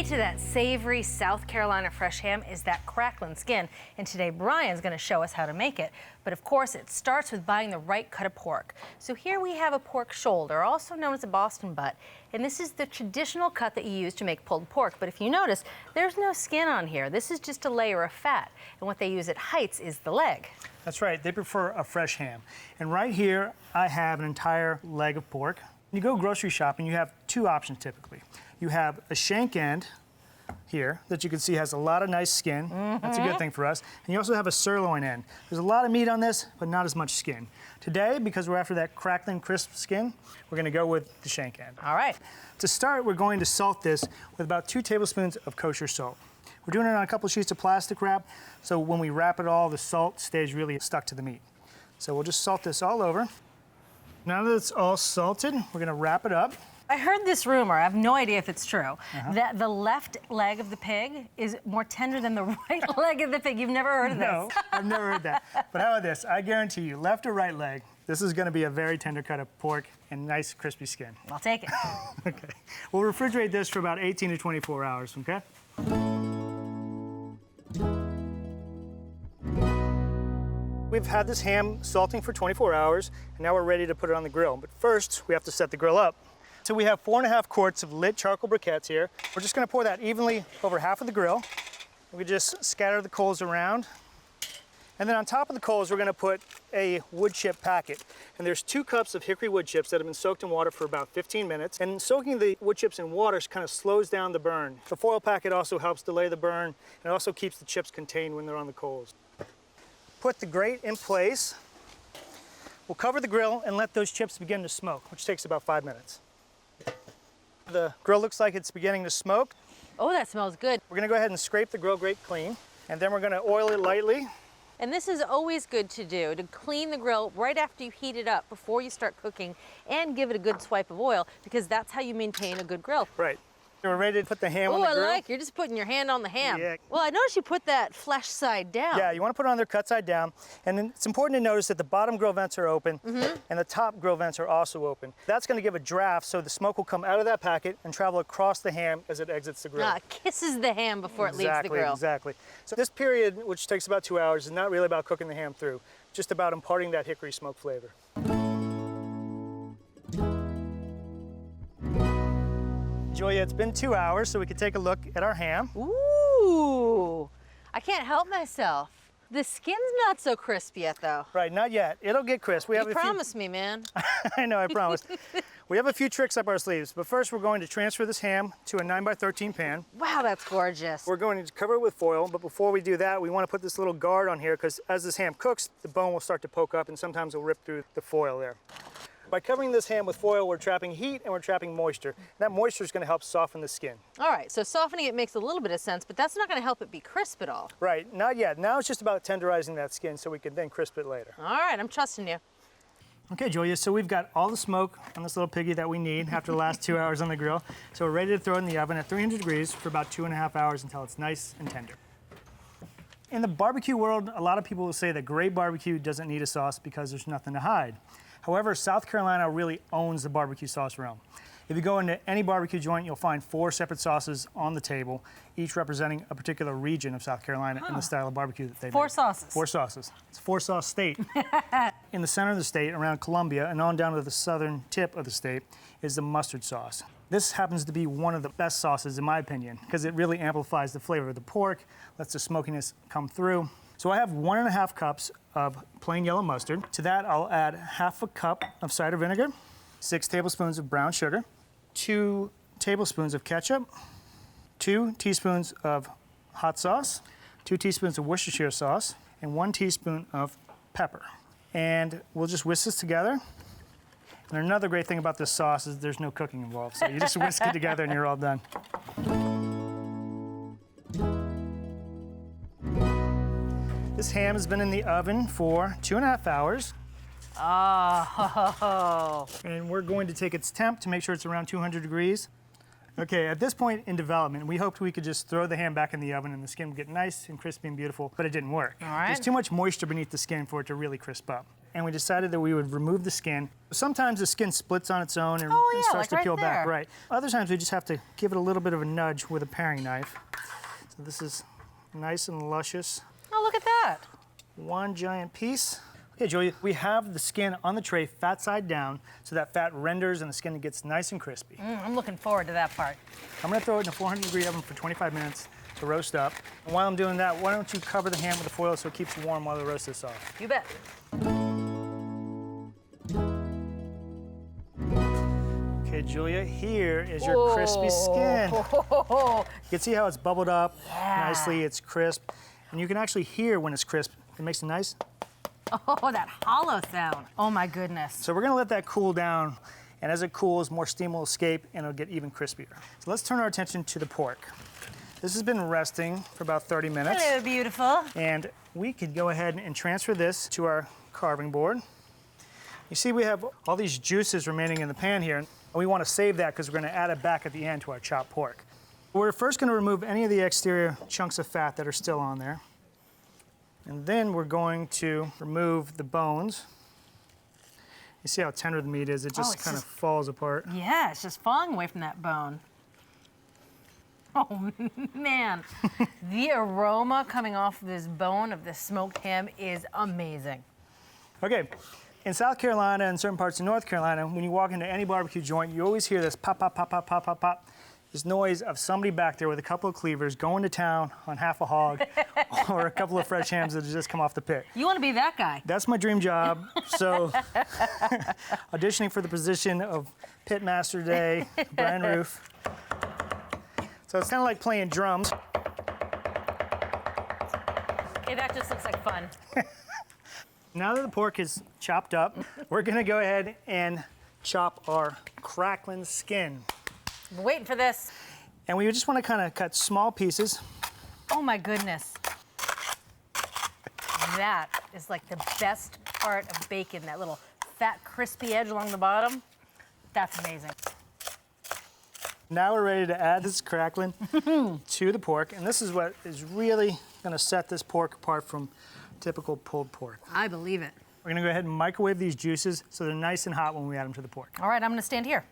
to that savory South Carolina fresh ham is that crackling skin, and today Brian's going to show us how to make it. But of course, it starts with buying the right cut of pork. So here we have a pork shoulder, also known as a Boston butt, and this is the traditional cut that you use to make pulled pork. But if you notice, there's no skin on here. This is just a layer of fat, and what they use at Heights is the leg. That's right, they prefer a fresh ham. And right here, I have an entire leg of pork. When you go grocery shopping, you have two options typically. You have a shank end here that you can see has a lot of nice skin. That's a good thing for us. And you also have a sirloin end. There's a lot of meat on this, but not as much skin. Today, because we're after that crackling, crisp skin, we're gonna go with the shank end. All right. To start, we're going to salt this with about 2 tablespoons of kosher salt. We're doing it on a couple sheets of plastic wrap, so when we wrap it all, the salt stays really stuck to the meat. So we'll just salt this all over. Now that it's all salted, we're gonna wrap it up. I heard this rumor, I have no idea if it's true, that the left leg of the pig is more tender than the right leg of the pig. You've never heard of this? No, I've never heard that. But how about this? I guarantee you, left or right leg, this is gonna be a very tender cut of pork and nice crispy skin. I'll take it. Okay. We'll refrigerate this for about 18 to 24 hours, okay? We've had this ham salting for 24 hours, and now we're ready to put it on the grill. But first, we have to set the grill up. So we have 4.5 quarts of lit charcoal briquettes here. We're just gonna pour that evenly over half of the grill. We just scatter the coals around. And then on top of the coals, we're gonna put a wood chip packet. And there's 2 cups of hickory wood chips that have been soaked in water for about 15 minutes. And soaking the wood chips in water kind of slows down the burn. The foil packet also helps delay the burn, and it also keeps the chips contained when they're on the coals. Put the grate in place. We'll cover the grill and let those chips begin to smoke, which takes about 5 minutes. The grill looks like it's beginning to smoke. Oh, that smells good. We're gonna go ahead and scrape the grill grate clean, and then we're gonna oil it lightly. And this is always good to do, to clean the grill right after you heat it up before you start cooking, and give it a good swipe of oil, because that's how you maintain a good grill. Right. We're ready to put the ham on the grill. Oh, I like, you're just putting your hand on the ham. Yeah. Well, I noticed you put that flesh side down. Yeah, you want to put it on there cut side down. And then it's important to notice that the bottom grill vents are open and the top grill vents are also open. That's going to give a draft so the smoke will come out of that packet and travel across the ham as it exits the grill. Kisses the ham before it leaves the grill. Exactly. So this period, which takes about 2 hours, is not really about cooking the ham through, just about imparting that hickory smoke flavor. Julia, it's been 2 hours, so we can take a look at our ham. Ooh, I can't help myself. The skin's not so crisp yet, though. Right, not yet. It'll get crisp. You promised me, man. I know, I promised. We have a few tricks up our sleeves, but first we're going to transfer this ham to a 9x13 pan. Wow, that's gorgeous. We're going to cover it with foil, but before we do that, we want to put this little guard on here because as this ham cooks, the bone will start to poke up and sometimes it'll rip through the foil there. By covering this ham with foil, we're trapping heat and we're trapping moisture. That moisture is going to help soften the skin. All right, so softening it makes a little bit of sense, but that's not going to help it be crisp at all. Right, not yet. Now it's just about tenderizing that skin so we can then crisp it later. All right, I'm trusting you. Okay, Julia, so we've got all the smoke on this little piggy that we need after the last 2 hours on the grill. So we're ready to throw it in the oven at 300 degrees for about 2.5 hours until it's nice and tender. In the barbecue world, a lot of people will say that great barbecue doesn't need a sauce because there's nothing to hide. However, South Carolina really owns the barbecue sauce realm. If you go into any barbecue joint, you'll find 4 separate sauces on the table, each representing a particular region of South Carolina in the style of barbecue that they make. 4 sauces. 4 sauces. It's a 4-sauce state. In the center of the state, around Columbia, and on down to the southern tip of the state, is the mustard sauce. This happens to be one of the best sauces, in my opinion, because it really amplifies the flavor of the pork, lets the smokiness come through. So I have 1.5 cups of plain yellow mustard. To that, I'll add half a cup of cider vinegar, 6 tablespoons of brown sugar, 2 tablespoons of ketchup, 2 teaspoons of hot sauce, 2 teaspoons of Worcestershire sauce, and 1 teaspoon of pepper. And we'll just whisk this together. And another great thing about this sauce is there's no cooking involved, so you just whisk it together and you're all done. This ham has been in the oven for 2.5 hours. Oh. And we're going to take its temp to make sure it's around 200 degrees. Okay, at this point in development, we hoped we could just throw the ham back in the oven and the skin would get nice and crispy and beautiful, but it didn't work. All right. There's too much moisture beneath the skin for it to really crisp up. and we decided that we would remove the skin. Sometimes the skin splits on its own and, and starts to peel back. Right. Other times we just have to give it a little bit of a nudge with a paring knife. So this is nice and luscious. Oh, look at that. One giant piece. Okay, Julia, we have the skin on the tray fat side down so that fat renders and the skin gets nice and crispy. I'm looking forward to that part. I'm gonna throw it in a 400-degree oven for 25 minutes to roast up. And while I'm doing that, why don't you cover the ham with the foil so it keeps warm while the roast is soft? You bet. Okay, Julia, here is your crispy skin. You can see how it's bubbled up nicely, it's crisp. And you can actually hear when it's crisp. It makes a nice... Oh, that hollow sound. Oh my goodness. So we're gonna let that cool down, and as it cools, more steam will escape and it'll get even crispier. So let's turn our attention to the pork. This has been resting for about 30 minutes. Hello, beautiful. And we could go ahead and transfer this to our carving board. You see we have all these juices remaining in the pan here, and we want to save that because we're going to add it back at the end to our chopped pork. We're first going to remove any of the exterior chunks of fat that are still on there. And then we're going to remove the bones. You see how tender the meat is? It just kind of falls apart. Yeah, it's just falling away from that bone. Oh man, the aroma coming off of this bone of this smoked ham is amazing. Okay, in South Carolina and certain parts of North Carolina, when you walk into any barbecue joint, you always hear this pop, pop, pop, pop, pop, pop, pop. This noise of somebody back there with a couple of cleavers going to town on half a hog or a couple of fresh hams that have just come off the pit. You want to be that guy. That's my dream job. So auditioning for the position of pit master today, Brian Roof. So it's kind of like playing drums. Okay, that just looks like fun. Now that the pork is chopped up, we're gonna go ahead and chop our crackling skin. I'm waiting for this. And we just want to kind of cut small pieces. Oh my goodness. That is like the best part of bacon, that little fat, crispy edge along the bottom. That's amazing. Now we're ready to add this crackling to the pork, and this is what is really going to set this pork apart from typical pulled pork. I believe it. We're going to go ahead and microwave these juices so they're nice and hot when we add them to the pork. All right, I'm going to stand here.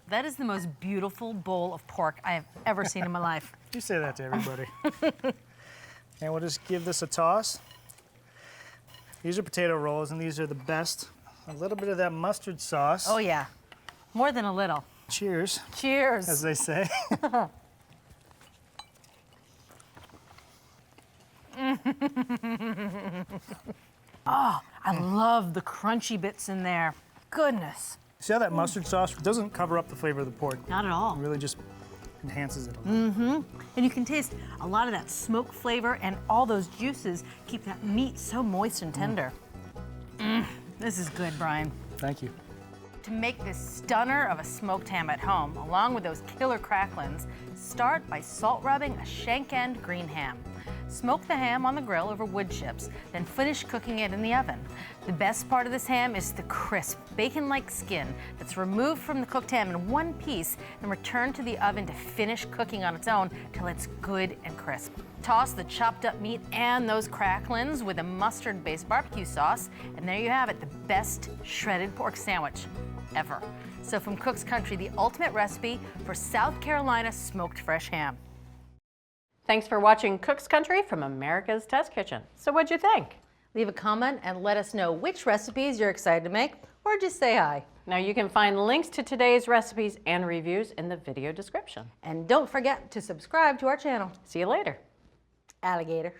That is the most beautiful bowl of pork I have ever seen in my life. You say that to everybody. And we'll just give this a toss. These are potato rolls, and these are the best. A little bit of that mustard sauce. Oh yeah, more than a little. Cheers. Cheers. As they say. Oh, I love the crunchy bits in there. Goodness. See how that mustard sauce doesn't cover up the flavor of the pork? Not at all. It really just enhances it a little. And you can taste a lot of that smoke flavor, and all those juices keep that meat so moist and tender. This is good, Brian. Thank you. To make this stunner of a smoked ham at home, along with those killer cracklins, start by salt rubbing a shank end green ham. Smoke the ham on the grill over wood chips, then finish cooking it in the oven. The best part of this ham is the crisp, bacon-like skin that's removed from the cooked ham in one piece and returned to the oven to finish cooking on its own till it's good and crisp. Toss the chopped up meat and those cracklins with a mustard-based barbecue sauce, and there you have it, the best shredded pork sandwich ever. So from Cook's Country, the ultimate recipe for South Carolina smoked fresh ham. Thanks for watching Cook's Country from America's Test Kitchen. So what'd you think? Leave a comment and let us know which recipes you're excited to make, or just say hi. Now you can find links to today's recipes and reviews in the video description. And don't forget to subscribe to our channel. See you later. Alligator.